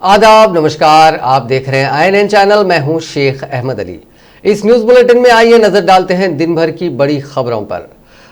आदाब, नमस्कार। आप देख रहे हैं INN चैनल। मैं हूं शेख अहमद अली। इस न्यूज बुलेटिन में आइए नजर डालते हैं दिन भर की बड़ी खबरों पर।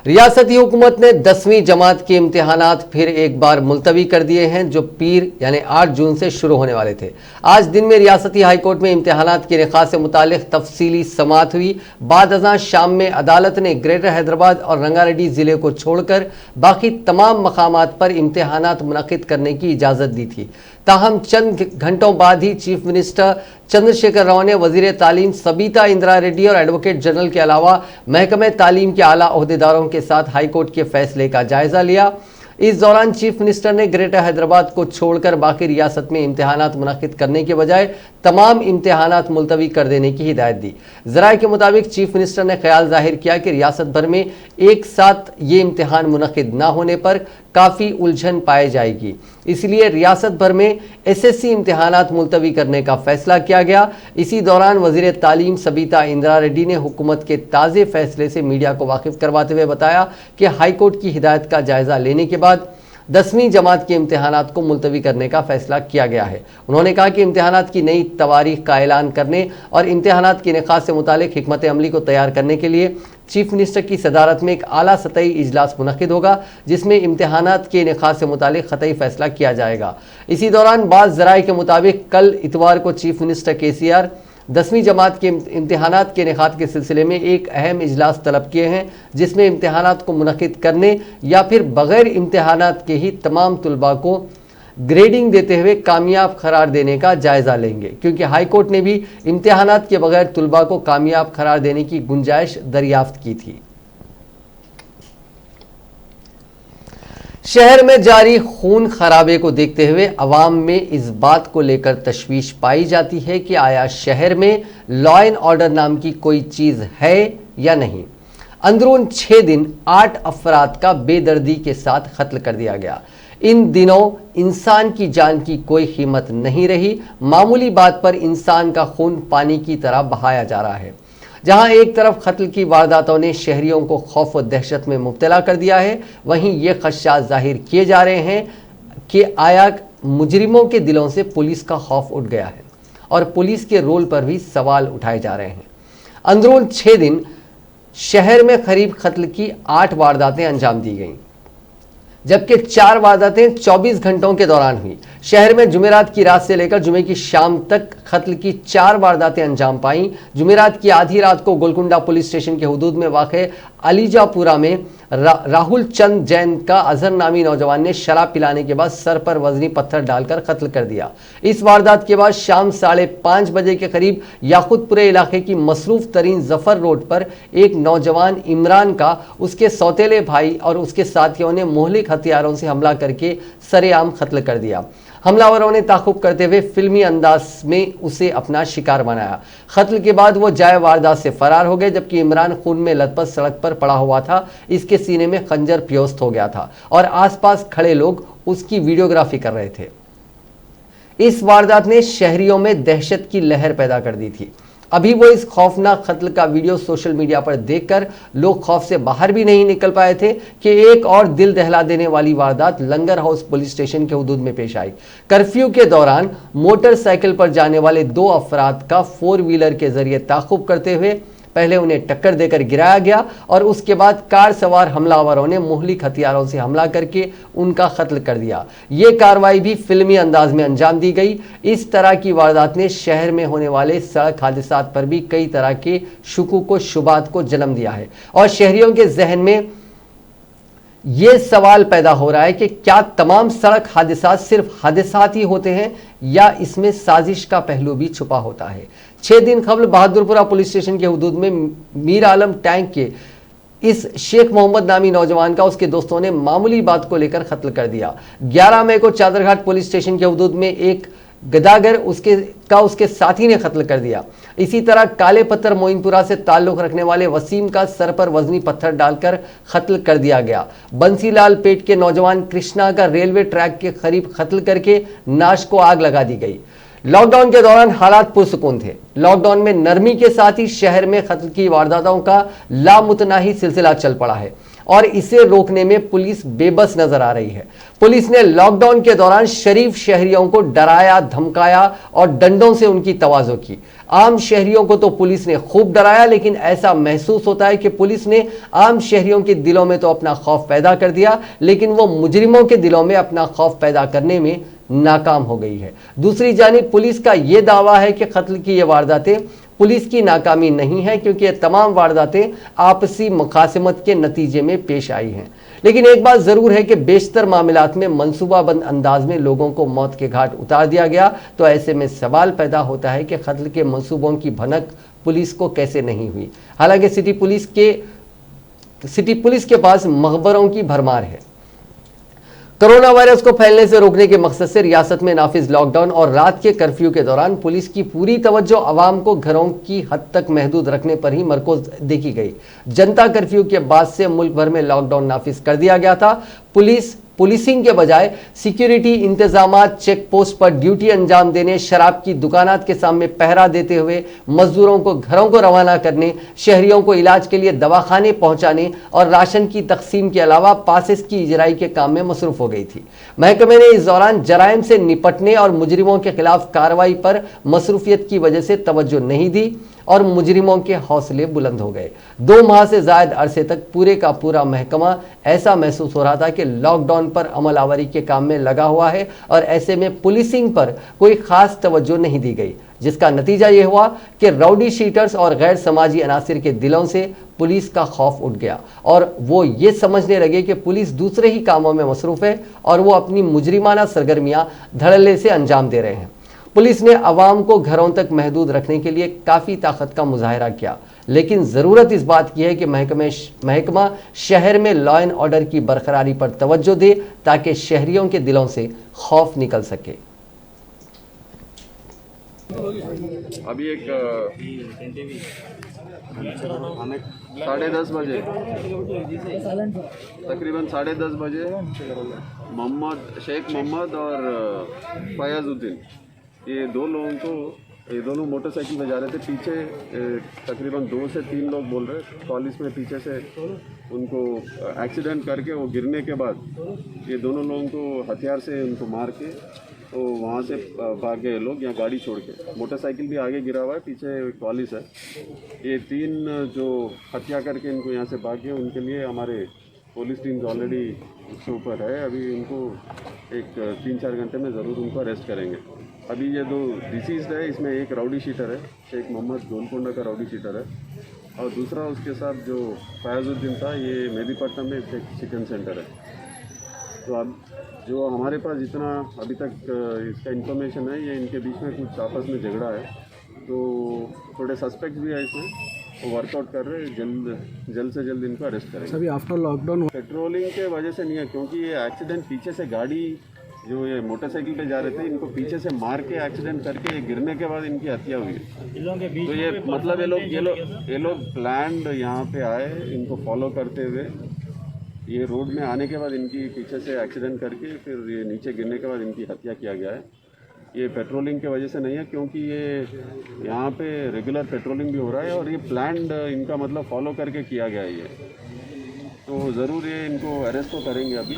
रियासती हुकूमत ने 10वीं जमात के इम्तिहानात फिर एक बार मुलतवी कर दिए हैं, जो पीर यानी 8 जून से शुरू होने वाले थे। आज दिन में रियासती हाईकोर्ट में इम्तिहानात के निकाह से मुतालिक तफसीली समाअत हुई। बाद अज़ां शाम में अदालत ने ग्रेटर हैदराबाद और रंगारेड्डी ज़िले को छोड़कर बाकी तमाम मकामात पर इम्तिहानात मुनक़िद करने की इजाज़त दी थी। ताहम चंद घंटों बाद ही चीफ मिनिस्टर चंद्रशेखर राव ने वजीर तालीम सबीता इंदिरा रेड्डी और एडवोकेट जनरल के अलावा महकमे तालीम के आला ओहदेदारों के साथ हाईकोर्ट के फैसले का जायजा लिया। इस दौरान चीफ मिनिस्टर ने ग्रेटर हैदराबाद को छोड़कर बाकी रियासत में इम्तिहानात मुनक़िद करने के बजाय तमाम इम्तिहानात मुलतवी कर देने की हिदायत दी। ज़राए के मुताबिक चीफ मिनिस्टर ने ख्याल जाहिर किया कि रियासत भर में एक साथ ये इम्तिहान मुनक़िद न होने पर काफ़ी उलझन पाई जाएगी, इसलिए रियासत भर में SSC इम्तिहानात मुलतवी करने का फैसला किया गया। इसी दौरान वज़ीर तालीम सबीता इंदिरा रेड्डी ने हुकूमत के ताज़े फैसले से मीडिया को वाकिफ़ करवाते हुए बताया कि हाईकोर्ट की हिदायत का जायज़ा लेने के बाद 10वीं जमात के इम्तिहानात को मुलतवी करने का फैसला किया गया है। उन्होंने कहा कि इम्तिहानात की नई तवारीख का ऐलान करने और इम्तिहानात के निकाह से मुतालिक हिकमत अमली को तैयार करने के लिए चीफ मिनिस्टर की सदारत में एक आला सतही इजलास मुनक़िद होगा, जिसमें इम्तिहानात के निकाह से मुतालिक ख़तई फैसला किया जाएगा। इसी दौरान बाज़ ज़राए के मुताबिक कल इतवार को चीफ मिनिस्टर KCR 10वीं जमात के इम्तिहानात के निकाह के सिलसिले में एक अहम इजलास तलब किए हैं, जिसमें इम्तिहानात को मुनक़िद करने या फिर बग़ैर इम्तिहानात के ही तमाम तुलबा को ग्रेडिंग देते हुए कामयाब करार देने का जायज़ा लेंगे, क्योंकि हाईकोर्ट ने भी इम्तिहानात के बगैर तुलबा को कामयाब करार देने की गुंजाइश दरियाफ्त की थी। शहर में जारी खून खराबे को देखते हुए अवाम में इस बात को लेकर तशवीश पाई जाती है कि आया शहर में लॉ एंड ऑर्डर नाम की कोई चीज़ है या नहीं। अंदरून 6 दिन 8 अफराद का बेदर्दी के साथ कत्ल कर दिया गया। इन दिनों इंसान की जान की कोई कीमत नहीं रही। मामूली बात पर इंसान का खून पानी की तरह बहाया जा रहा है। जहां एक तरफ कत्ल की वारदातों ने शहरियों को खौफ और दहशत में मुब्तला कर दिया है, वहीं ये खदशात जाहिर किए जा रहे हैं कि आया मुजरिमों के दिलों से पुलिस का खौफ उठ गया है और पुलिस के रोल पर भी सवाल उठाए जा रहे हैं। अंदरून 6 दिन शहर में करीब कत्ल की 8 वारदातें अंजाम दी गईं, जबकि 4 वारदातें 24 घंटों के दौरान हुई। शहर में जुमेरात की रात से लेकर जुमे की शाम तक कत्ल की 4 वारदातें अंजाम पाईं। जुमेरात की आधी रात को गोलकुंडा पुलिस स्टेशन के हुदूद में वाक़े अलीजापुरा में राहुल चंद जैन का अजहर नामी नौजवान ने शराब पिलाने के बाद सर पर वजनी पत्थर डालकर कत्ल कर दिया। इस वारदात के बाद शाम 5:30 बजे के करीब याकूतपुरे इलाके की मसरूफ तरीन जफर रोड पर एक नौजवान इमरान का उसके सौतेले भाई और उसके साथियों ने मोहलिक हथियारों से हमला करके सरेआम कत्ल कर दिया। हमलावरों ने ताक़ुब करते हुए फिल्मी अंदाज में उसे अपना शिकार बनाया। कत्ल के बाद वो जाए वारदात से फरार हो गए, जबकि इमरान खून में लथपथ सड़क पर पड़ा हुआ था। इसके सीने में खंजर पियोस्त हो गया था और आसपास खड़े लोग उसकी वीडियोग्राफी कर रहे थे। इस वारदात ने शहरियों में दहशत की लहर पैदा कर दी थी। अभी वो इस खौफनाक कत्ल का वीडियो सोशल मीडिया पर देखकर लोग खौफ से बाहर भी नहीं निकल पाए थे कि एक और दिल दहला देने वाली वारदात लंगर हाउस पुलिस स्टेशन के हुदूद में पेश आई। कर्फ्यू के दौरान मोटरसाइकिल पर जाने वाले 2 अफराद का 4 व्हीलर के जरिए ताक़ुब करते हुए पहले उन्हें टक्कर देकर गिराया गया और उसके बाद कार सवार हमलावरों ने मोहलिक हथियारों से हमला करके उनका कत्ल कर दिया। ये कार्रवाई भी फिल्मी अंदाज में अंजाम दी गई। इस तरह की वारदात ने शहर में होने वाले सड़क हादसात पर भी कई तरह के शुकूक व शुबात को जन्म दिया है और शहरियों के जहन में ये सवाल पैदा हो रहा है कि क्या तमाम सड़क हादसात सिर्फ हादसात ही होते हैं या इसमें साजिश का पहलू भी छुपा होता है। 6 दिन कबल बहादुरपुरा पुलिस स्टेशन के हुदूद में मीर आलम टैंक के इस शेख मोहम्मद नामी नौजवान का उसके दोस्तों ने मामूली बात को लेकर कत्ल कर दिया। 11 मई को चादरघाट पुलिस स्टेशन के हुदूद में एक गदागर उसके साथी ने कत्ल कर दिया। इसी तरह काले पत्थर मोइनपुरा से ताल्लुक रखने वाले वसीम का सर पर वजनी पत्थर डालकर कत्ल कर दिया गया। बंसीलाल पेट के नौजवान कृष्णा का रेलवे ट्रैक के करीब कत्ल करके नाश को आग लगा दी गई। लॉकडाउन के दौरान हालात पुरसुकून थे। लॉकडाउन में नरमी के साथ ही शहर में कत्ल की वारदातों का लामुतनाही सिलसिला चल पड़ा है। और इसे रोकने में पुलिस बेबस नजर आ रही है। पुलिस ने लॉकडाउन के दौरान शरीफ शहरियों को डराया, धमकाया और डंडों से उनकी तवाज़ो की। आम शहरियों को तो पुलिस ने खूब डराया, लेकिन ऐसा महसूस होता है कि पुलिस ने आम शहरियों के दिलों में तो अपना खौफ पैदा कर दिया, लेकिन वो मुजरिमों के दिलों में अपना खौफ पैदा करने में नाकाम हो गई है। दूसरी जानिब पुलिस का यह दावा है कि कत्ल की ये वारदातें पुलिस की नाकामी नहीं है, क्योंकि ये तमाम वारदातें आपसी मुखासमत के नतीजे में पेश आई हैं। लेकिन एक बात जरूर है कि बेशतर मामलात में मंसूबाबंद अंदाज में लोगों को मौत के घाट उतार दिया गया, तो ऐसे में सवाल पैदा होता है कि कत्ल के मंसूबों की भनक पुलिस को कैसे नहीं हुई। हालांकि सिटी पुलिस के पास मकबरों की भरमार है। कोरोना वायरस को फैलने से रोकने के मकसद से रियासत में नाफिज लॉकडाउन और रात के कर्फ्यू के दौरान पुलिस की पूरी तवज्जो आवाम को घरों की हद तक महदूद रखने पर ही मरकूज देखी गई। जनता कर्फ्यू के बाद से मुल्क भर में लॉकडाउन नाफिज कर दिया गया था। पुलिसिंग के बजाय सिक्योरिटी इंतजामात, चेक पोस्ट पर ड्यूटी अंजाम देने, शराब की दुकानात के सामने पहरा देते हुए मजदूरों को घरों को रवाना करने, शहरियों को इलाज के लिए दवाखाने पहुंचाने और राशन की तकसीम के अलावा पासेस की इजराई के काम में मसरूफ हो गई थी। महकमे ने इस दौरान जराइम से निपटने और मुजरिमों के खिलाफ कार्रवाई पर मसरूफियत की वजह से तवज्जो नहीं दी और मुजरिमों के हौसले बुलंद हो गए। 2 माह से जायद अरसे तक पूरे का पूरा महकमा ऐसा महसूस हो रहा था कि लॉकडाउन पर अमल आवरी के काम में लगा हुआ है और ऐसे में पुलिसिंग पर कोई खास तवज्जो नहीं दी गई, जिसका नतीजा यह हुआ कि राउडी शीटर्स और गैर समाजी अनासिर के दिलों से पुलिस का खौफ उठ गया और वो ये समझने लगे कि पुलिस दूसरे ही कामों में मसरूफ है और वो अपनी मुजरिमाना सरगर्मियां धड़ल्ले से अंजाम दे रहे हैं। पुलिस ने अवाम को घरों तक महदूद रखने के लिए काफ़ी ताकत का मुजाहरा किया, लेकिन ज़रूरत इस बात की है कि महकमा शहर में लॉ एंड ऑर्डर की बरकरारी पर तवज्जो दे ताकि शहरियों के दिलों से खौफ निकल सके। अभी एक 10:30 बजे, तकरीबन 10:30 बजे शेख मोहम्मद और फयाजुद्दीन, ये 2 लोगों को, ये दोनों मोटरसाइकिल में जा रहे थे। पीछे तकरीबन 2 से 3 लोग बोल रहे कॉलेज में पीछे से उनको एक्सीडेंट करके वो गिरने के बाद ये दोनों लोगों को हथियार से उनको मार के तो वहाँ से भागे लोग, यहाँ गाड़ी छोड़ के। मोटरसाइकिल भी आगे गिरा हुआ है, पीछे कॉलेज है। ये 3 जो हत्या करके इनको यहाँ से भागे, उनके लिए हमारे पुलिस टीम्स ऑलरेडी उसके ऊपर है। अभी उनको एक 3-4 घंटे में ज़रूर उनको अरेस्ट करेंगे। अभी ये 2 डिसीज़्ड है, इसमें एक राउडी शीटर है, शेख मोहम्मद गोलकोंडा का राउडी शीटर है, और दूसरा उसके साथ जो फयाजुद्दीन था, ये मेहदीपट्टनम में एक चिकन सेंटर है। तो अब जो हमारे पास जितना अभी तक इसका इन्फॉर्मेशन है, ये इनके बीच में कुछ आपस में झगड़ा है, तो थोड़े सस्पेक्ट भी है इसमें, वो वर्कआउट कर रहे हैं। जल्द से जल्द इनको अरेस्ट करेंगे। सभी आफ्टर लॉकडाउन पेट्रोलिंग के वजह से नहीं है, क्योंकि ये एक्सीडेंट पीछे से गाड़ी जो ये मोटरसाइकिल पे जा रहे थे, इनको पीछे से मार के एक्सीडेंट करके ये गिरने के बाद इनकी हत्या हुई। तो ये मतलब ये लोग प्लान्ड यहाँ पे आए, इनको फॉलो करते हुए ये रोड में आने के बाद इनकी पीछे से एक्सीडेंट करके फिर ये नीचे गिरने के बाद इनकी हत्या किया गया है। ये पेट्रोलिंग की वजह से नहीं है, क्योंकि ये यहाँ पे रेगुलर पेट्रोलिंग भी हो रहा है और ये प्लान्ड इनका मतलब फॉलो करके किया गया है ये। तो ज़रूर ये इनको अरेस्ट तो करेंगे अभी।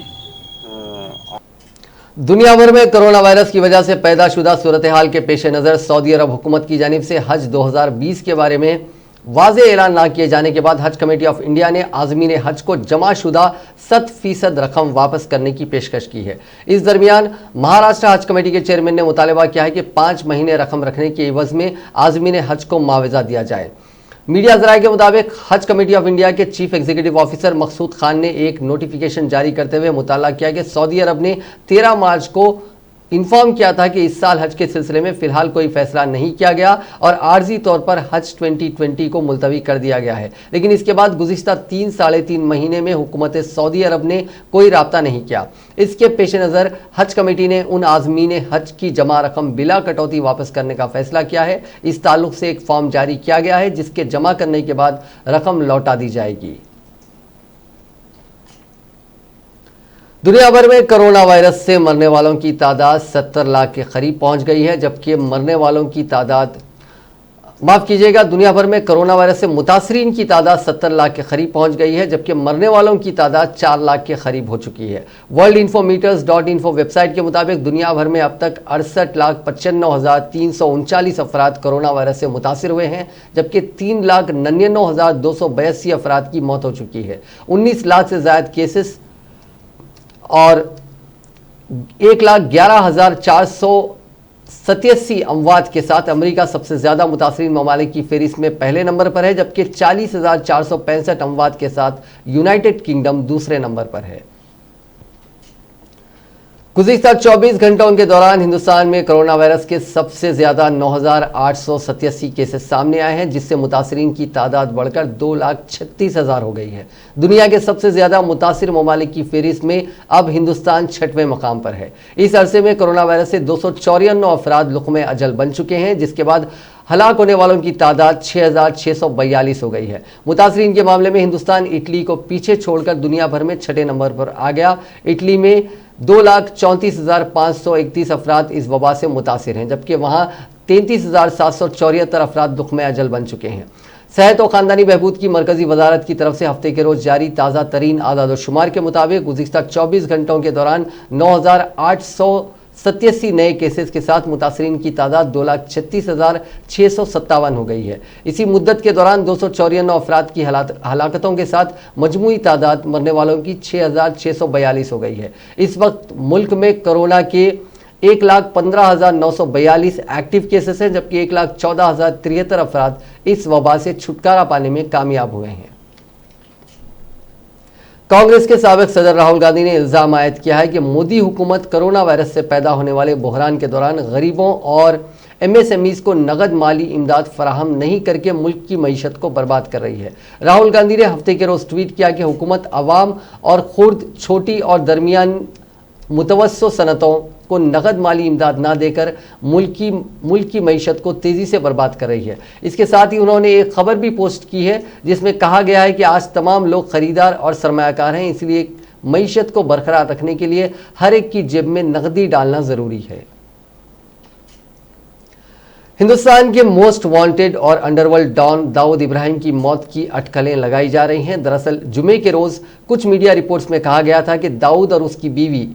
दुनिया भर में कोरोना वायरस की वजह से पैदाशुदा सूरत हाल के पेश नज़र सऊदी अरब हुकूमत की जानिब से हज 2020 के बारे में वाज़े ऐलान ना किए जाने के बाद हज कमेटी ऑफ इंडिया ने आज़मीन हज को जमाशुदा 100% रकम वापस करने की पेशकश की है। इस दरमियान महाराष्ट्र हज कमेटी के चेयरमैन ने मुतालबा किया है कि 5 महीने रकम रखने के एवज में आज़मीन हज को मुआवजा दिया जाए। मीडिया ज़राए के मुताबिक हज कमेटी ऑफ इंडिया के चीफ एग्जीक्यूटिव ऑफिसर मकसूद खान ने एक नोटिफिकेशन जारी करते हुए मुताला किया कि सऊदी अरब ने 13 मार्च को इन्फॉर्म किया था कि इस साल हज के सिलसिले में फिलहाल कोई फैसला नहीं किया गया और आर्जी तौर पर हज 2020 को मुलतवी कर दिया गया है। लेकिन इसके बाद गुज़िश्ता 3-3.5 महीने में हुकूमत सऊदी अरब ने कोई राब्ता नहीं किया। इसके पेश नज़र हज कमेटी ने उन आज़मीन हज की जमा रकम बिला कटौती वापस करने का फैसला किया है। इस ताल्लुक से एक फॉर्म जारी किया गया है जिसके जमा करने के बाद रकम लौटा दी जाएगी। दुनिया भर में कोरोना वायरस से मरने वालों की तादाद 70 लाख के करीब पहुंच गई है, जबकि मरने वालों की तादाद माफ कीजिएगा, दुनिया भर में कोरोना वायरस से मुतासरीन की तादाद 70 लाख के करीब पहुंच गई है, जबकि मरने वालों की तादाद 4 लाख के करीब हो चुकी है। worldinfometers.info वेबसाइट के मुताबिक दुनिया भर में अब तक 68,95,339 अफराद कोरोना वायरस से मुतासिर हुए हैं, जबकि 3,99,282 अफराद की मौत हो चुकी है। 19 लाख से ज्यादा केसेस और 1,11,487 अमवात के साथ अमेरिका सबसे ज्यादा मुतासरीन ममालिक की फहरिस्त में पहले नंबर पर है, जबकि 40,465 अमवात के साथ यूनाइटेड किंगडम दूसरे नंबर पर है। गुज़िश्ता 24 घंटों के दौरान हिंदुस्तान में कोरोना वायरस के सबसे ज्यादा 9,887 केसेस सामने आए हैं, जिससे मुतासरीन की तादाद बढ़कर 2,36,000 हो गई है। दुनिया के सबसे ज्यादा मुतासिर ममालिक की फहरिस्त में अब हिंदुस्तान 6वें मकाम पर है। इस अरसे में कोरोना वायरस से 294 अफराद लुक़्मे अजल बन चुके हैं, जिसके बाद हलाक होने वालों की तादाद 6,642 हो गई है। मुतासरीन के मामले में हिंदुस्तान इटली को पीछे छोड़कर दुनिया भर में 6ठे नंबर पर आ गया। इटली में 2,34,531 अफराद इस वबा से मुतासिर हैं, जबकि वहां 33,774 अफराद लुक़्मे अजल बन चुके हैं। सेहत और ख़ानदानी बहबूद की मरकज़ी वजारत की तरफ से हफ्ते के रोज़ जारी ताज़ा तरीन आदाद शुमार के मुताबिक गुज़िश्ता 24 घंटों के दौरान 9,887 नए केसेस के साथ मुतासरीन की तादाद 2,36,657 हो गई है। इसी मुद्दत के दौरान 294 अफराद की हलाकतों के साथ मजमूई तादाद मरने वालों की 6,642 हो गई है। इस वक्त मुल्क में कोरोना के 1,15,942 एक्टिव केसेस हैं, जबकि 1,14,073 अफराद इस वबा से छुटकारा पाने में कामयाब हुए हैं। कांग्रेस के साबिक सदर राहुल गांधी ने इल्जाम आयद किया है कि मोदी हुकूमत कोरोना वायरस से पैदा होने वाले बहरान के दौरान गरीबों और MSMEs को नगद माली इमदाद फराहम नहीं करके मुल्क की मईशत को बर्बाद कर रही है। राहुल गांधी ने हफ्ते के रोज ट्वीट किया कि हुकूमत अवाम और खुर्द, छोटी और दरमियान मुतवस्सो सनतों को नगद माली इमदाद ना देकर मुल्क की मईशत को तेज़ी से बर्बाद कर रही है। इसके साथ ही उन्होंने एक खबर भी पोस्ट की है, जिसमें कहा गया है कि आज तमाम लोग खरीदार और सरमायाकार हैं, इसलिए मईशत को बरकरार रखने के लिए हर एक की जेब में नकदी डालना ज़रूरी है। हिंदुस्तान के मोस्ट वांटेड और अंडरवर्ल्ड डॉन दाऊद इब्राहिम की मौत की अटकलें लगाई जा रही हैं। दरअसल जुमे के रोज़ कुछ मीडिया रिपोर्ट्स में कहा गया था कि दाऊद और उसकी बीवी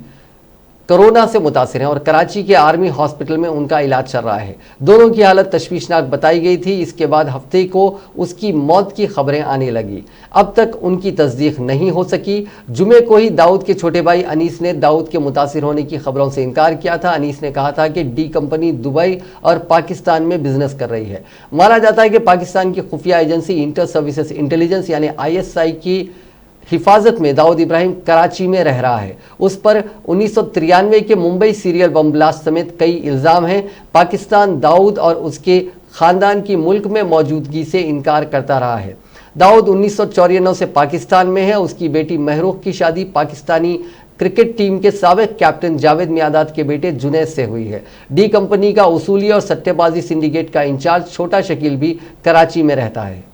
कोरोना से मुतासिर हैं और कराची के आर्मी हॉस्पिटल में उनका इलाज चल रहा है। दोनों की हालत तशवीशनाक बताई गई थी। इसके बाद हफ्ते को उसकी मौत की खबरें आने लगी। अब तक उनकी तस्दीक नहीं हो सकी। जुमे को ही दाऊद के छोटे भाई अनीस ने दाऊद के मुतासिर होने की खबरों से इनकार किया था। अनीस ने कहा था कि डी कंपनी दुबई और पाकिस्तान में बिजनेस कर रही है। माना जाता है कि पाकिस्तान की खुफिया एजेंसी इंटर सर्विसेज इंटेलिजेंस यानी ISI की हिफाजत में दाऊद इब्राहिम कराची में रह रहा है। उस पर 1993 के मुंबई सीरियल बम ब्लास्ट समेत कई इल्ज़ाम हैं। पाकिस्तान दाऊद और उसके ख़ानदान की मुल्क में मौजूदगी से इनकार करता रहा है। दाऊद 1994 से पाकिस्तान में है। उसकी बेटी महरूख की शादी पाकिस्तानी क्रिकेट टीम के साबिक कैप्टन जावेद मियादाद के बेटे जुनैद से हुई है। डी कंपनी का उसूली और सट्टेबाजी सिंडिकेट का इंचार्ज छोटा शकील भी कराची में रहता है।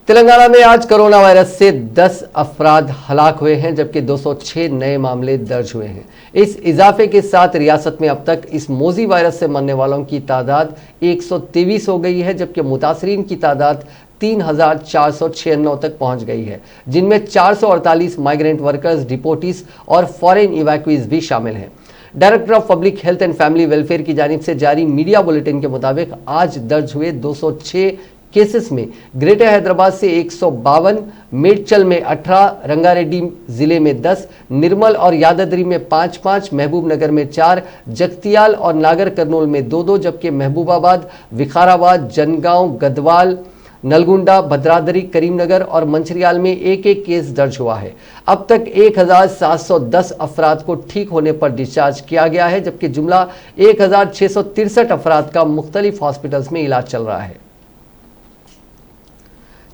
तेलंगाना में आज कोरोना वायरस से 10 अफराद हलाक हुए हैं, जबकि 206 नए मामले दर्ज हुए हैं। इस इजाफे के साथ रियासत में अब तक इस मोजी वायरस से मरने वालों की तादाद 123 हो गई है, जबकि मुतासरीन की तादाद 3,496 तक पहुंच गई है, जिनमें 448 माइग्रेंट वर्कर्स, डिपोटीज और फॉरेन इवैक्यूज भी शामिल हैं। Director of public health and family welfare की जानिब से जारी मीडिया बुलेटिन के मुताबिक आज दर्ज हुए 206 केसेस में ग्रेटर हैदराबाद से 152, मेडचल में 18, रंगारेड्डी जिले में 10, निर्मल और यादाद्री में 5-5, महबूबनगर में 4, जगतियाल और नागर कर्नूल में 2-2, जबकि महबूबाबाद, विकाराबाद, जनगांव, गदवाल, नलगुंडा, भद्रादरी, करीमनगर और मंचरियाल में 1-1 केस दर्ज हुआ है। अब तक 1,710 अफराद को ठीक होने पर डिस्चार्ज किया गया है, जबकि जुमला 1,663 अफराद का मुख्तलिफ हॉस्पिटल्स में इलाज चल रहा है।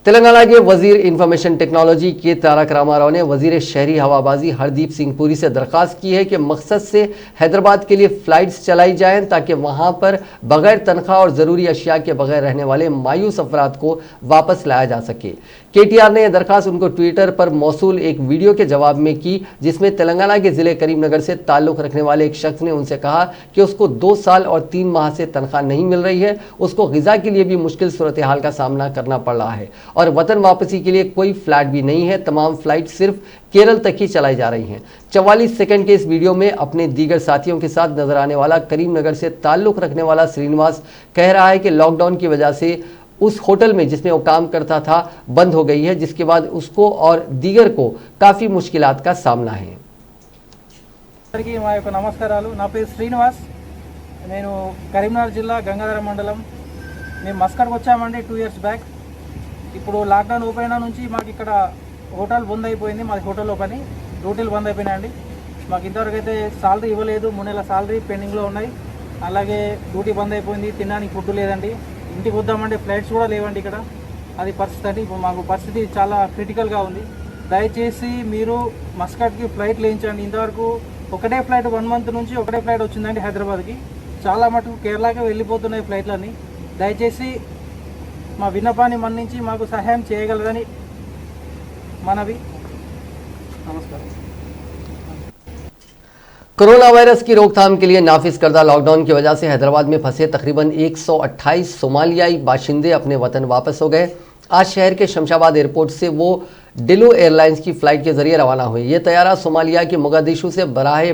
तेलंगाना के वजीर इंफॉर्मेशन टेक्नोलॉजी के तारक रामाराव ने वजीर शहरी हवाबाजी हरदीप सिंह पुरी से दरख्वास्त की है कि मकसद से हैदराबाद के लिए फ़्लाइट्स चलाई जाएं, ताकि वहां पर बगैर तनख्वाह और ज़रूरी अशिया के बगैर रहने वाले मायूस अफराद को वापस लाया जा सके। केटीआर ने यह दरखास्त उनको ट्विटर पर मौसूल एक वीडियो के जवाब में की, जिसमें तेलंगाना के जिले करीमनगर से ताल्लुक रखने वाले एक शख्स ने उनसे कहा कि उसको 2 साल और 3 माह से तनख्वाह नहीं मिल रही है, उसको ग़िज़ा के लिए भी मुश्किल सूरत हाल का सामना करना पड़ रहा है और वतन वापसी के लिए कोई फ्लाइट भी नहीं है। तमाम फ्लाइट सिर्फ केरल तक ही चलाई जा रही हैं। 44 सेकंड के इस वीडियो में अपने दीगर साथियों के साथ नजर आने वाला करीमनगर से ताल्लुक रखने वाला श्रीनिवास कह रहा है कि लॉकडाउन की वजह से उस होटल में जिसमें वो काम करता था बंद हो गई है, जिसके बाद उसको और दीगर को काफ़ी मुश्किलात का सामना है। నమస్కారాలు నా పేరు శ్రీనివాస్ నేను కరీంనగర్ జిల్లా గంగాధర మండలం మేము మస్కట్కి వచ్చామండి 2 ఇయర్స్ బ్యాక్ ఇప్పుడు లాక్డౌన్ ఓపెన్ అయిన నుంచి మాకు ఇక్కడ హోటల్ బంద్ అయిపోయింది మాది హోటల్ ఓపెన్ డ్యూటీలు బంద్ అయిపోయినాయండి మాకు ఇంతవరకు అయితే సాలరీ ఇవ్వలేదు 3 నెలల సాలరీ పెండింగ్లో ఉన్నాయి అలాగే డ్యూటీ బంద్ అయిపోయింది తినడానికి ఫుడ్ లేదండి ఇంటికి వద్దామంటే ఫ్లైట్స్ కూడా లేవండి ఇక్కడ అది పరిస్థితి అండి ఇప్పుడు మాకు పరిస్థితి చాలా క్రిటికల్గా ఉంది దయచేసి మీరు మస్కట్కి ఫ్లైట్ లేయించండి ఇంతవరకు ఒకటే ఫ్లైట్ 1 మంత్ నుంచి ఒకటే ఫ్లైట్ వచ్చిందండి హైదరాబాద్కి చాలా మటుకు కేరళకి వెళ్ళిపోతున్నాయి ఫ్లైట్లన్నీ దయచేసి మా విన్నపాన్ని మన్నించి మాకు సహాయం చేయగలరని మనవి नमस्कार। कोरोना वायरस की रोकथाम के लिए नाफिज करदा लॉकडाउन की वजह से हैदराबाद में फंसे तकरीबन 128 सोमालियाई बाशिंदे अपने वतन वापस हो गए। आज शहर के शमशाबाद एयरपोर्ट से वो डिलो एयरलाइंस की फ़्लाइट के ज़रिए रवाना हुई। ये तैयारा सोमालिया के मोगादिशु से बराहे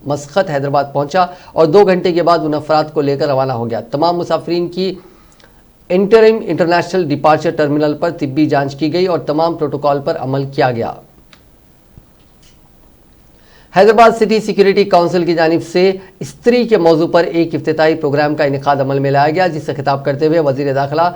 मस्कत हैदराबाद पहुंचा और 2 घंटे के बाद उन अफराद को लेकर रवाना हो गया। तमाम मुसाफरीन की इंटरिम इंटरनेशनल डिपार्चर टर्मिनल पर तिब्बी जांच की गई और तमाम प्रोटोकॉल पर अमल किया गया। हैदराबाद सिटी सिक्योरिटी काउंसिल की जानिब से स्त्री के मौजू पर एक इफ्तिताई प्रोग्राम का इनेकाद अमल में लाया गया, जिससे खिताब करते हुए वज़ीर दाखिला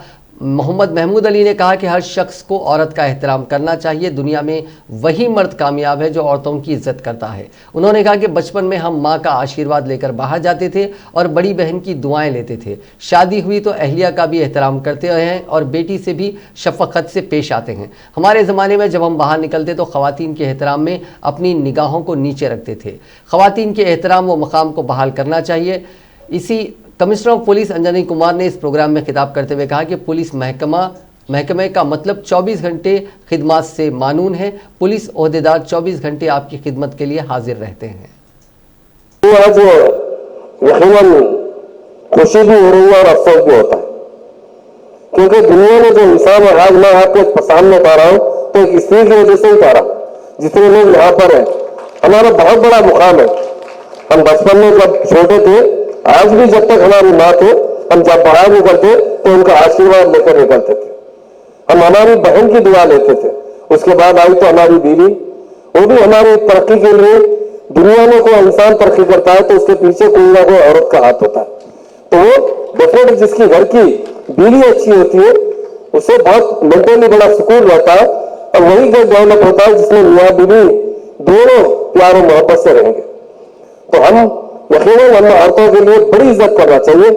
मोहम्मद महमूद अली ने कहा कि हर शख्स को औरत का एहतराम करना चाहिए। दुनिया में वही मर्द कामयाब है जो औरतों की इज्जत करता है। उन्होंने कहा कि बचपन में हम माँ का आशीर्वाद लेकर बाहर जाते थे और बड़ी बहन की दुआएं लेते थे। शादी हुई तो अहलिया का भी एहतराम करते हैं और बेटी से भी शफकत से पेश आते हैं। हमारे ज़माने में जब हम बाहर निकलते तो ख़वातीन के एहतराम में अपनी निगाहों को नीचे रखते थे। ख़वातीन के एहतराम व मकाम को बहाल करना चाहिए। इसी commissioner of police Anjani Kumar ने इस प्रोग्राम में खिताब करते हुए कहा कि पुलिस महकमे का मतलब 24 घंटे खिदमत से मानून है। पुलिस ओहदेदार 24 घंटे आपकी खिदमत के लिए हाजिर रहते हैं। आज यकीनन खुशी भी हो रही है और अफसोस भी होता है, क्योंकि दुनिया में जो इंसान है आज मैं आपके सामने पा रहा हूँ तो एक स्त्री की वजह से ही पा रहा हूँ। जितने लोग यहाँ पर हैं हमारा बहुत बड़ा मुकाम है। हम बचपन में जब छोटे थे, आज भी जब तक हमारी माँ थे, हम जब बाहर निकलते तो उनका आशीर्वाद लेकर निकलते थे। हम हमारी बहन की दुआ लेते थे। उसके बाद आई तो हमारी बीवी, वो भी हमारी तरक्की के लिए। दुनिया में कोई इंसान तरक्की करता है तो उसके पीछे कोई ना कोई औरत का हाथ होता है। तो वो डेफिनेटली जिसकी घर की बीवी अच्छी होती है उसे बहुत मेंटली बड़ा सुकून रहता है और वही घर डेवलप होता है जिसमें मियाँ बीवी दोनों प्यार और मोहब्बत से रहेंगे। तो हम यकीनन हम औरतों के लिए बड़ी इज्जत करना चाहिए।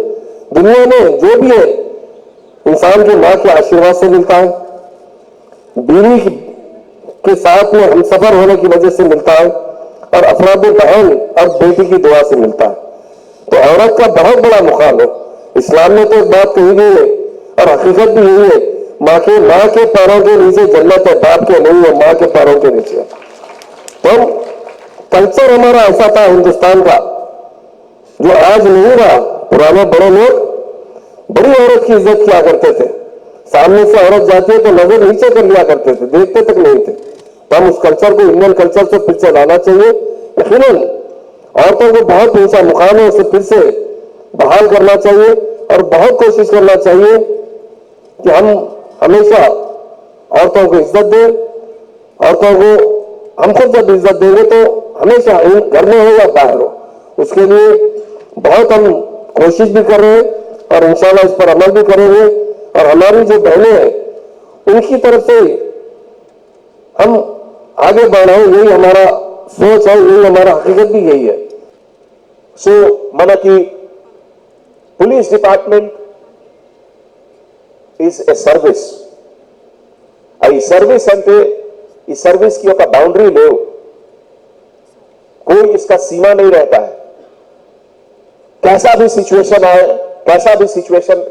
दुनिया में जो भी है इंसान की माँ के आशीर्वाद से मिलता है, बीवी के साथ में हम सफर होने की वजह से मिलता है और अफराद बहन और बेटी की दुआ से मिलता है। तो औरत का बहुत बड़ा मुकाम है। इस्लाम में तो एक बात कही गई है और हकीकत भी यही है, माँ के पैरों के नीचे जन्नत है, बाप के नहीं है, माँ के पैरों के नीचे। तो कल्चर हमारा ऐसा था हिंदुस्तान का जो आज नहीं रहा। पुराने बड़े लोग बड़ी औरत की इज्जत किया करते थे। सामने से औरत जाती है तो नजर नीचे कर लिया करते थे, देखते तक नहीं थे। तो हम उस कल्चर को इंडियन कल्चर से फिर से लाना चाहिए। यकीनन औरतों को बहुत ऊंचा मुकाम है, उसे फिर से बहाल करना चाहिए और बहुत कोशिश करना चाहिए कि हम हमेशा औरतों को इज्जत दें। औरतों को हम खुद जब इज्जत देंगे तो हमेशा घर में हो या बाहर हो, उसके लिए बहुत हम कोशिश भी कर रहे हैं और इंशाल्लाह इस पर अमल भी करेंगे। और हमारी जो बहनें हैं उनकी तरफ से हम आगे बढ़ रहे हैं, यही हमारा सोच है, यही हमारा हकीकत भी यही है। సో మనకి police department is a service. ఈ సర్వీస్ అంటే ఈ సర్వీస్ की ఒక बाउंड्री లేవు, कोई इसका सीमा नहीं रहता है। कैसा भी सिचुएशन आए,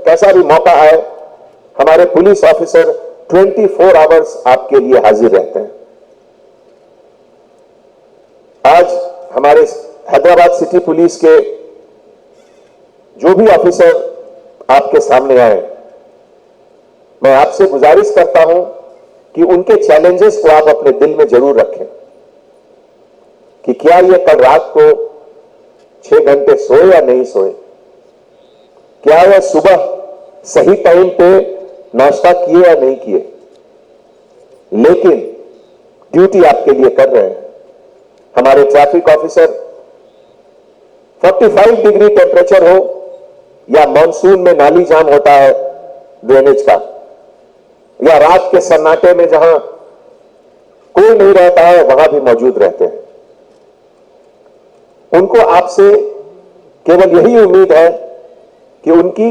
कैसा भी मौका आए, हमारे पुलिस ऑफिसर 24 आवर्स आपके लिए हाजिर रहते हैं। आज हमारे हैदराबाद सिटी पुलिस के जो भी ऑफिसर आपके सामने आए, मैं आपसे गुजारिश करता हूं कि उनके चैलेंजेस को आप अपने दिल में जरूर रखें कि क्या ये कल रात को 6 घंटे सोए या नहीं सोए, क्या वह सुबह सही टाइम पे नाश्ता किए या नहीं किए, लेकिन ड्यूटी आपके लिए कर रहे हैं। हमारे ट्रैफिक ऑफिसर 45 डिग्री टेम्परेचर हो या मॉनसून में नाली जाम होता है ड्रेनेज का, या रात के सन्नाटे में जहां कोई नहीं रहता है वहां भी मौजूद रहते हैं। उनको आपसे केवल यही उम्मीद है कि उनकी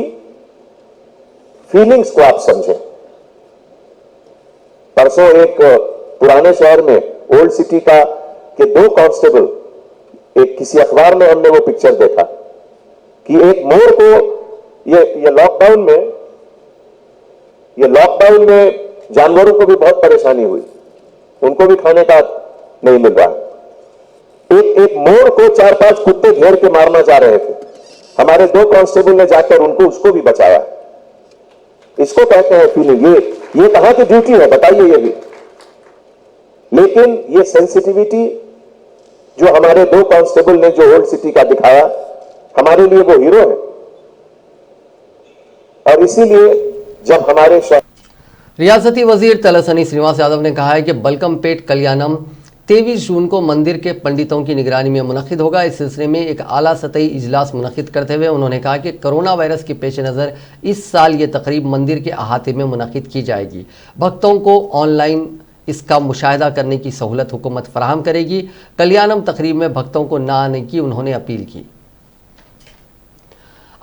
फीलिंग्स को आप समझें। परसों एक पुराने शहर में ओल्ड सिटी का के 2 कांस्टेबल, एक किसी अखबार में हमने वो पिक्चर देखा कि एक मोर को ये लॉकडाउन में जानवरों को भी बहुत परेशानी हुई, उनको भी खाने का नहीं मिल रहा। एक मोर को 4-5 कुत्ते घेर के मारना चाह रहे थे, हमारे 2 कांस्टेबल ने जाकर उसको भी बचाया। इसको कहते हैं फीलिंग। ये कहां की ड्यूटी है बताइए ये भी, लेकिन ये सेंसिटिविटी जो हमारे 2 कांस्टेबल ने जो ओल्ड सिटी का दिखाया, हमारे लिए वो हीरो है। और इसीलिए जब हमारे रियासती वजीर तलसानी श्रीनिवास यादव ने कहा है कि बलकमपेट कल्याणम 23 जून को मंदिर के पंडितों की निगरानी में मुनक्किद होगा। इस सिलसिले में एक आला सतही इजलास मुनक्किद करते हुए उन्होंने कहा कि कोरोना वायरस के पेश नज़र इस साल ये तकरीब मंदिर के अहाते में मुनक्किद की जाएगी। भक्तों को ऑनलाइन इसका मुशाहिदा करने की सहूलत हुकूमत फराहम करेगी। कल्याणम तकरीब में भक्तों को न आने की उन्होंने अपील की।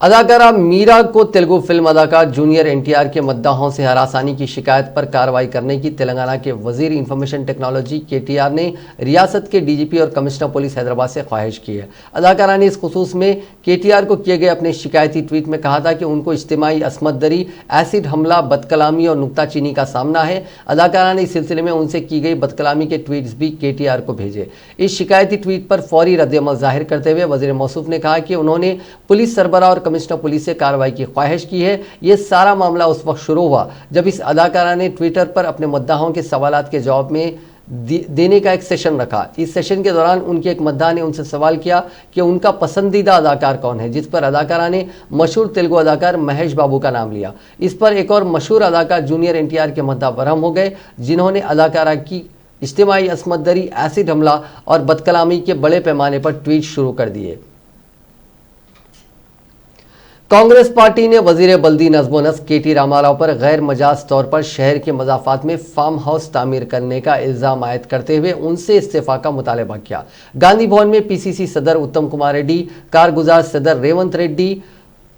अदाकारा मीरा को तेलुगु फिल्म अदाकार जूनियर एनटीआर के मद्दाहों से हरासानी की शिकायत पर कार्रवाई करने की तेलंगाना के वजीर इंफॉर्मेशन टेक्नोलॉजी केटीआर ने रियासत के डीजीपी और कमिश्नर पुलिस हैदराबाद से ख्वाहिश की है। अदाकारा ने इस खुसूस में केटीआर को किए गए अपने शिकायती ट्वीट में कहा था कि उनको इज्तिमाई असमत दरी, एसिड हमला, बदकलामी और नुक्ताचीनी का सामना है। अदाकारा ने इस सिलसिले में उनसे की गई बदकलामी के ट्वीट्स भी केटीआर को भेजे। इस शिकायती ट्वीट पर फौरी रद्द-ए-अमल जाहिर करते हुए वजीर मौसूफ ने कहा कि उन्होंने पुलिस सरबराह और कमिश्नर पुलिस से कार्रवाई की ख्वाहिश की है। यह सारा मामला उस वक्त शुरू हुआ जब इस अदाकारा ने ट्विटर पर अपने मुद्दाहों के सवालात के जवाब में देने का एक सेशन रखा। इस सेशन के दौरान उनके एक मुद्दा ने उनसे सवाल किया कि उनका पसंदीदा अदाकार कौन है, जिस पर अदाकारा ने मशहूर तेलुगु अदाकार महेश बाबू का नाम लिया। इस पर एक और मशहूर अदाकार जूनियर एनटीआर के मुद्दा बरहम हो गए, जिन्होंने अदाकारा की इज्तिमाई असमत दरी, एसिड हमला और बदकलामी के बड़े पैमाने पर ट्वीट शुरू कर दिए। कांग्रेस पार्टी ने वजीर बल्दी नज़्म नस्क केटी रामाराव पर गैर मजाज तौर पर शहर के मजाफात में फार्म हाउस तामीर करने का इल्ज़ाम आयद करते हुए उनसे इस्तीफा का मुतालबा किया। गांधी भवन में पीसीसी सदर उत्तम कुमार रेड्डी, कारगुजार सदर रेवंत रेड्डी,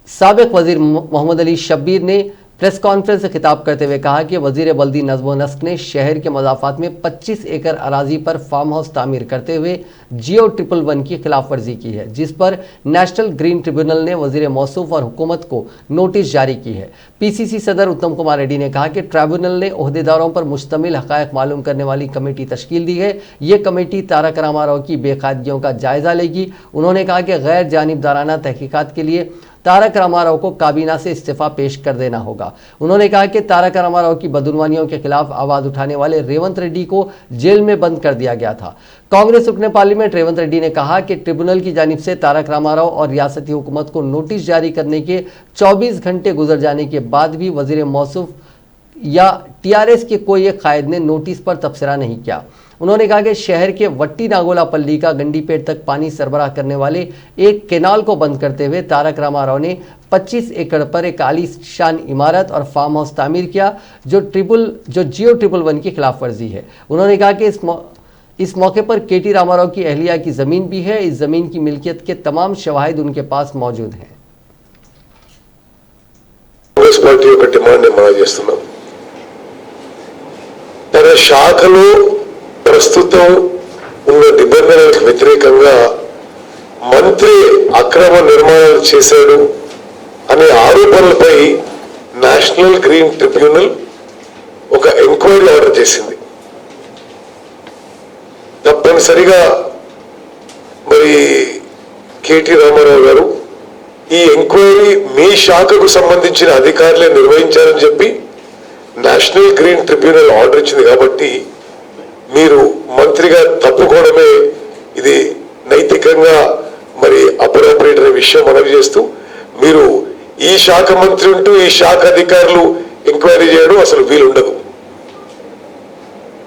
साबिक वजीर मोहम्मद अली शब्बीर ने प्रेस कॉन्फ्रेंस से खिताब करते हुए कहा कि वजीर बल्दी नज़्म नस्क ने शहर के मजाफात में 25 एकड़ अराजी पर फार्म हाउस तामीर करते हुए जियो 111 की खिलाफ वर्जी की है, जिस पर नेशनल ग्रीन ट्रिब्यूनल ने वजीर मौसूफ और हुकूमत को नोटिस जारी की है। पीसीसी सदर उत्तम कुमार रेड्डी ने कहा कि ट्रिब्यूनल ने ओहदेदारों पर मुश्तमिल हक़ाइक़ मालूम करने वाली कमेटी तश्कील दी है। ये कमेटी तारक रामाराव की बेकायदगियों का जायजा लेगी। उन्होंने कहा कि गैर जानिबदाराना तहकीकात के लिए तारक रामाराव को काबीना से इस्तीफा पेश कर देना होगा। उन्होंने कहा कि तारक रामाराव की बदउनवानियों के खिलाफ आवाज उठाने वाले रेवंत रेड्डी को जेल में बंद कर दिया गया था। कांग्रेस रुकने पार्लियामेंट रेवंत रेड्डी ने कहा कि ट्रिब्यूनल की जानिब से तारक रामाराव और रियासती हुकूमत को नोटिस जारी करने के 24 घंटे गुजर जाने के बाद भी वजीर मौसूफ या टीआरएस के कोई एक कायद ने नोटिस पर तबसरा नहीं किया। उन्होंने कहा कि शहर के वट्टी नागोला पल्ली का गंडीपेट तक पानी सरबराह करने वाले एक केनाल को बंद करते हुए तारक रामाराव ने 25 एकड़ पर एक आलीशान इमारत और फार्म हाउस तामीर किया, जो जियो 111 की खिलाफ वर्जी है। उन्होंने कहा कि इस मौके पर केटी रामाराव की अहलिया की ज़मीन भी है। इस ज़मीन की मिल्कियत के तमाम शवाहिद उनके पास मौजूद हैं। कांग्रेस पार्टी యొక్క డిమాండ్ మనం చేస్తున్నాం। తన శాఖలో ప్రస్తుతం ఉన్న నిబంధనలకు వ్యతిరేకంగా మంత్రి అక్రమ నిర్మాణాలు చేశాడు అనే ఆరోపణలపై నేషనల్ గ్రీన్ ట్రిబ్యునల్ ఒక ఎంక్వైరీ ఆర్డర్ చేసింది. తప్పనిసరిగా మరి కేటీ రామారావు గారు ఈ ఎంక్వైరీ మీ శాఖకు సంబంధించిన అధికారులే నిర్వహించారని చెప్పి నేషనల్ గ్రీన్ ట్రిబ్యునల్ ఆర్డర్ ఇచ్చింది. కాబట్టి మీరు మంత్రిగా తప్పుకోవడమే ఇది నైతికంగా మరి అప్రోప్రియేట్ అనే విషయం మనవి చేస్తూ, మీరు ఈ శాఖ మంత్రి ఉంటూ ఈ శాఖ అధికారులు ఎంక్వైరీ చేయడం అసలు వీలుండదు.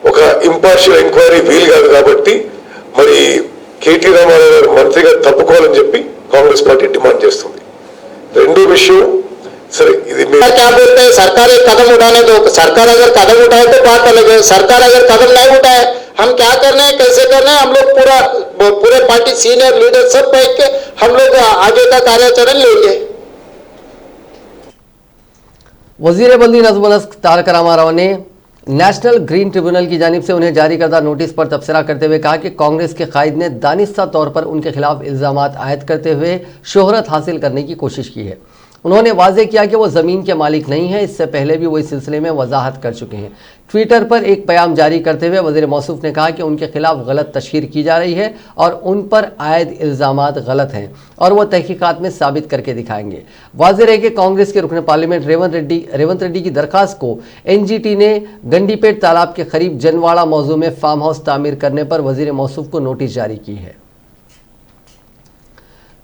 ఒక ఇంపార్షియల్ ఎంక్వైరీ వీలు కాదు. కాబట్టి మరి కేటీ రామారావు గారు మంత్రిగా తప్పుకోవాలని చెప్పి కాంగ్రెస్ పార్టీ డిమాండ్ చేస్తుంది. రెండో విషయం, सर क्या बोलते हैं, सरकार एक कदम उठाने दो. सरकार अगर कदम उठाए तो बात अलग है. सरकार अगर कदम नहीं उठाए, हम क्या करने हैं, कैसे करने हैं, हम लोग पूरे पार्टी सीनियर लीडर सब बैठ के हम लोग आगे का कार्याचरण लेंगे. वजीर बंदी नज़्म नस्क तारक रामाराव ने नेशनल ग्रीन ट्रिब्यूनल की जानिब से उन्हें जारी करदा नोटिस पर तबसरा करते हुए कहा कि कांग्रेस के कायद ने दानिस्ता तौर पर उनके खिलाफ इल्ज़ामात आयद करते हुए शोहरत हासिल करने की कोशिश की है. उन्होंने वाजे किया कि वो ज़मीन के मालिक नहीं है. इससे पहले भी वो इस सिलसिले में वजाहत कर चुके हैं. ट्विटर पर एक बयान जारी करते हुए वज़ीर मौसूफ ने कहा कि उनके खिलाफ गलत तशहीर की जा रही है और उन पर आयद इल्ज़ामात गलत हैं और वो तहकीकात में साबित करके दिखाएंगे. वाज़ेह है कि कांग्रेस के रुकन पार्लियामेंट रेवंत रेड्डी की दरख्वास्त को एनजीटी ने गंडीपेट तालाब के करीब जनवाड़ा मौजू में फार्म हाउस तामीर करने पर वज़ीर मौसूफ को नोटिस जारी की है.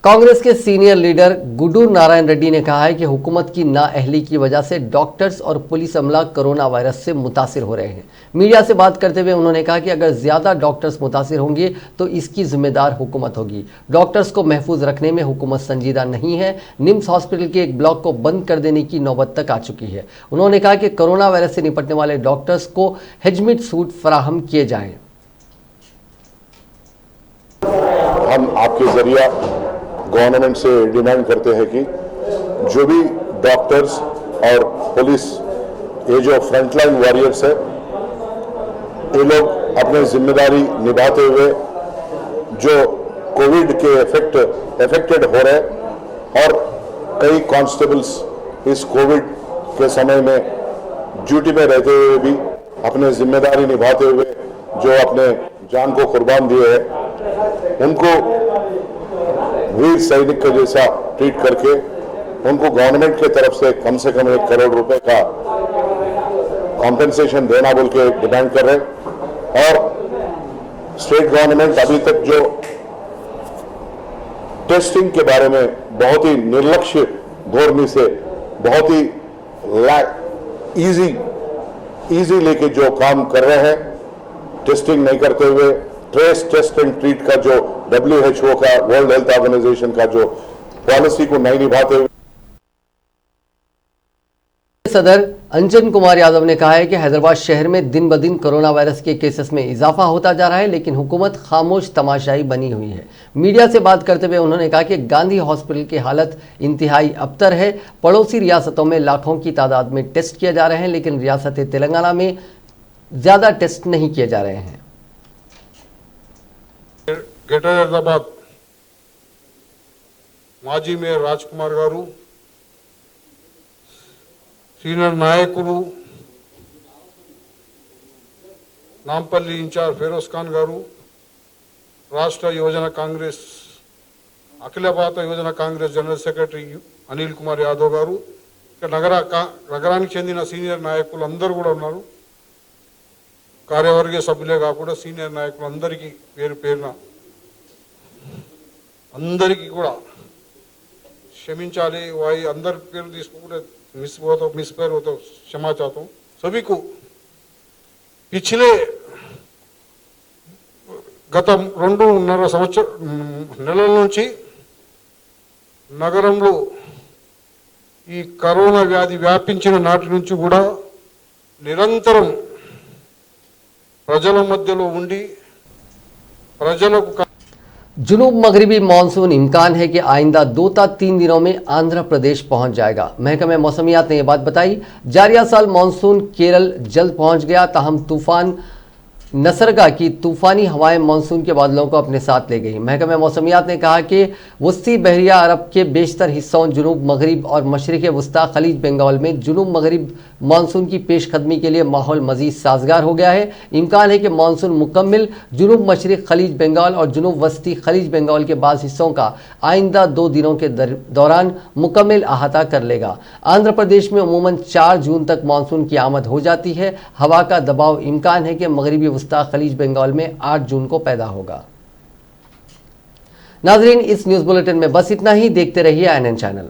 कांग्रेस के सीनियर लीडर गुड्डू नारायण रेड्डी ने कहा है कि हुकूमत की नाअहली की वजह से डॉक्टर्स और पुलिस अमला कोरोना वायरस से मुतासिर हो रहे हैं. मीडिया से बात करते हुए उन्होंने कहा कि अगर ज़्यादा डॉक्टर्स मुतासिर होंगे तो इसकी जिम्मेदार हुकूमत होगी. डॉक्टर्स को महफूज रखने में हुकूमत संजीदा नहीं है. निम्स हॉस्पिटल के एक ब्लॉक को बंद कर देने की नौबत तक आ चुकी है. उन्होंने कहा कि कोरोना वायरस से निपटने वाले डॉक्टर्स को हेजमिट सूट फराहम किए जाएं. हम आपके जरिया गवर्नमेंट से डिमांड करते हैं कि जो भी डॉक्टर्स और पुलिस, ये जो फ्रंटलाइन वॉरियर्स है, ये लोग अपनी जिम्मेदारी निभाते हुए जो कोविड के इफेक्टेड हो रहे और कई कांस्टेबल्स इस कोविड के समय में ड्यूटी में रहते हुए भी अपनी जिम्मेदारी निभाते हुए जो अपने जान को कुर्बान दिए हैं, उनको वीर सैनिक का जैसा ट्रीट करके उनको गवर्नमेंट की तरफ से कम 1 करोड़ रुपए का कॉम्पेंसेशन देना बोल के डिमांड कर रहे हैं. और स्टेट गवर्नमेंट अभी तक जो टेस्टिंग के बारे में बहुत ही निर्लक्ष्य धोरणी से बहुत ही इजी लेके जो काम कर रहे हैं, टेस्टिंग नहीं करते हुए ट्रेस टेस्ट एंड ट्रीट का जो WHO का, वर्ल्ड हेल्थ ऑर्गेनाइजेशन का जो पॉलिसी को नहीं निभाते हुए. सदर अंजन कुमार यादव ने कहा है कि हैदराबाद शहर में दिन ब दिन कोरोना वायरस के केसेस में इजाफा होता जा रहा है, लेकिन हुकूमत खामोश तमाशाई बनी हुई है. मीडिया से बात करते हुए उन्होंने कहा कि गांधी हॉस्पिटल की हालत इंतहाई अबतर है. पड़ोसी रियासतों में लाखों की तादाद में टेस्ट किए जा रहे हैं, लेकिन रियासत तेलंगाना में ज़्यादा टेस्ट नहीं किए जा रहे हैं. గ్రేటర్ హైదరాబాద్ మాజీ మేయర్ రాజ్ కుమార్ గారు, సీనియర్ నాయకులు నాంపల్లి ఇన్ఛార్జ్ ఫిరోజ్ ఖాన్ గారు, రాష్ట్ర యువజన కాంగ్రెస్ అఖిల భారత యువజన కాంగ్రెస్ జనరల్ సెక్రటరీ అనిల్ కుమార్ యాదవ్ గారు, ఇక నగరానికి చెందిన సీనియర్ నాయకులు అందరూ కూడా ఉన్నారు. కార్యవర్గ సభ్యులే కాకుండా సీనియర్ నాయకులు అందరికీ పేరు పేరున అందరికీ కూడా क्षमिंचाली. वही अंदर पेर मिसपेर हो तो क्षमा चाहता हूँ. सभी को पिछले गत 2.5 సంవత్సర నెలల నుంచి నగరంలో ఈ కరోనా వ్యాధి వ్యాపించిన నాటి నుంచి కూడా నిరంతరం ప్రజల మధ్యలో ఉండి ప్రజలకు जुनूब मगरिबी मानसून इम्कान है कि आइंदा 2 ता 3 दिनों में आंध्र प्रदेश पहुंच जाएगा. महकमे मौसमियात ने यह बात बताई. जारिया साल मानसून केरल जल्द पहुंच गया, ताहम तूफान नसरगा की तूफानी हवाएं मानसून के बादलों को अपने साथ ले गई। महकमे मौसमियात ने कहा कि वस्ती बहरिया अरब के बेशतर हिस्सों जुनूब मगरिब और मशरिक़ वस्ता खलीज बंगाल में जुनूब मगरिब मानसून की पेशकदमी के लिए माहौल मजीद साजगार हो गया है। इम्कान है कि मानसून मुकम्मल जुनूब मशरिक़ खलीज बंगाल और जुनूब वस्ती खलीज बंगाल के बाज़ हिस्सों का आइंदा 2 दिनों के दौरान मुकम्मल अहाता कर लेगा। आंध्र प्रदेश में अमूमन 4 जून तक मानसून की आमद हो जाती है। हवा का दबाव इम्कान है कि मगरिबी वस्ता खलीज बंगाल में 8 जून को पैदा होगा। नाजरीन, इस न्यूज़ बुलेटिन में बस इतना ही। देखते रहिए INN चैनल।